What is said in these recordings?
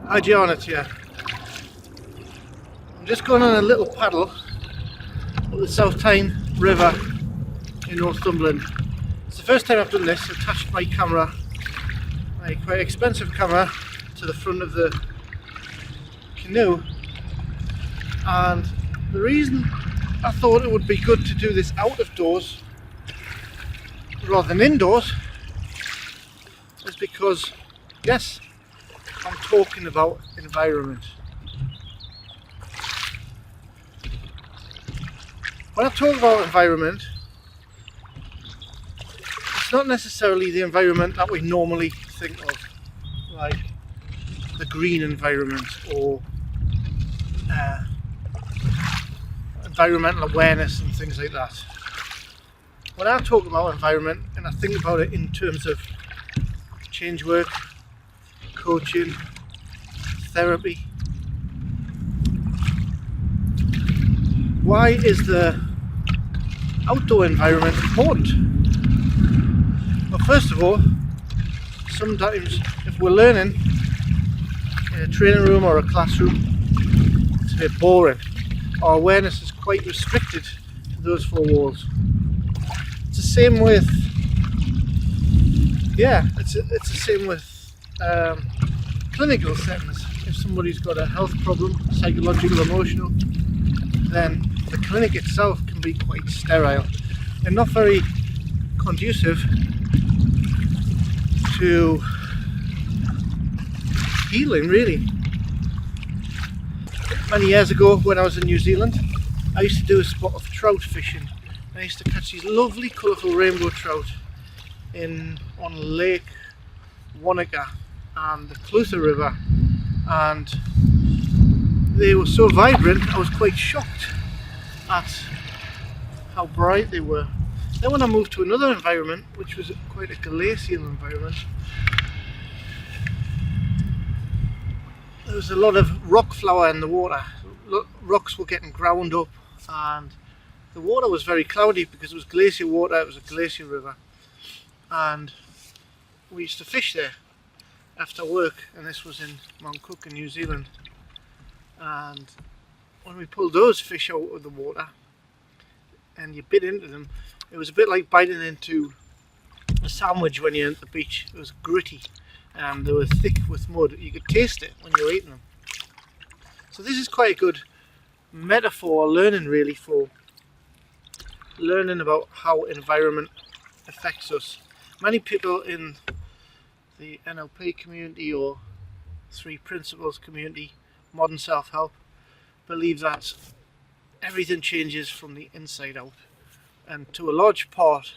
Hi, Arnott here. I'm just going on a little paddle up the South Tyne River in Northumberland. It's the first time I've done this. I attached my camera, my quite expensive camera, to the front of the canoe, and the reason I thought it would be good to do this out of doors rather than indoors is because, yes, I'm talking about environment. When I talk about environment, it's not necessarily the environment that we normally think of, like the green environment or environmental awareness and things like that. When I talk about environment, and I think about it in terms of change work, coaching, therapy, why is the outdoor environment important? Well, first of all, sometimes if we're learning in a training room or a classroom, it's a bit boring. Our awareness is quite restricted to those four walls. It's the same with, it's the same with clinical settings. If somebody's got a health problem, psychological, emotional, then the clinic itself can be quite sterile and not very conducive to healing, really. Many years ago, when I was in New Zealand, I used to do a spot of trout fishing. I used to catch these lovely colourful rainbow trout on Lake Wanaka and the Clutha River, and they were so vibrant I was quite shocked at how bright they were. Then when I moved to another environment, which was quite a glacial environment, there was a lot of rock flour in the water. Rocks were getting ground up and the water was very cloudy because it was glacial water, it was a glacial river, and we used to fish there after work, and this was in Mount Cook in New Zealand. And when we pulled those fish out of the water and you bit into them, it was a bit like biting into a sandwich when you're at the beach. It was gritty and they were thick with mud. You could taste it when you were eating them. So this is quite a good metaphor, learning really, for learning about how environment affects us. Many people in the NLP community or Three Principles community, modern self-help, believe that everything changes from the inside out, and to a large part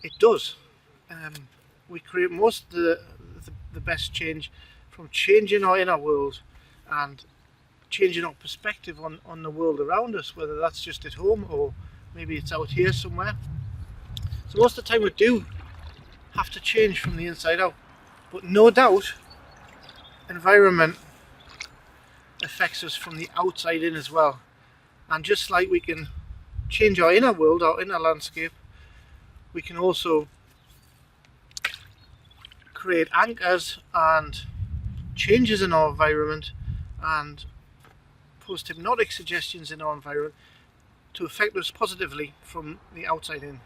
it does. We create most of the best change from changing our inner world and changing our perspective on the world around us, whether that's just at home or maybe it's out here somewhere. So most of the time we do have to change from the inside out, but no doubt environment affects us from the outside in as well. And just like we can change our inner world, our inner landscape, we can also create anchors and changes in our environment and post-hypnotic suggestions in our environment to affect us positively from the outside in.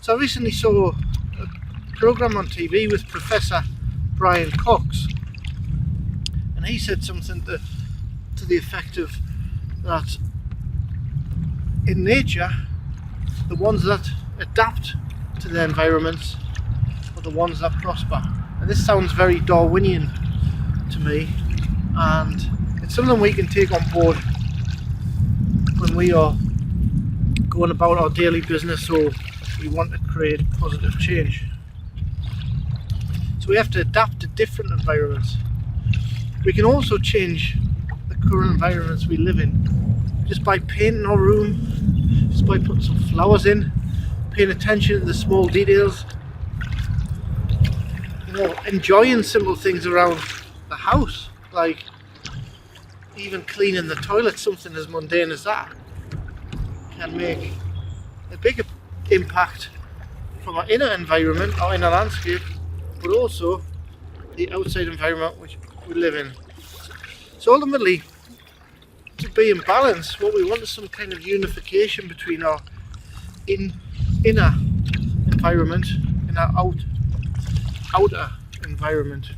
So I recently saw a program on TV with Professor Brian Cox, and he said something to the effect of that in nature, the ones that adapt to their environments are the ones that prosper. And this sounds very Darwinian to me, and it's something we can take on board when we are going about our daily business or we want to create positive change. So we have to adapt to different environments. We can also change the current environments we live in just by painting our room, just by putting some flowers in, paying attention to the small details, enjoying simple things around the house, like even cleaning the toilet. Something as mundane as that can make a bigger impact from our inner environment, our inner landscape, but also the outside environment which we live in. So ultimately, to be in balance, what we want is some kind of unification between our inner environment and our outer environment.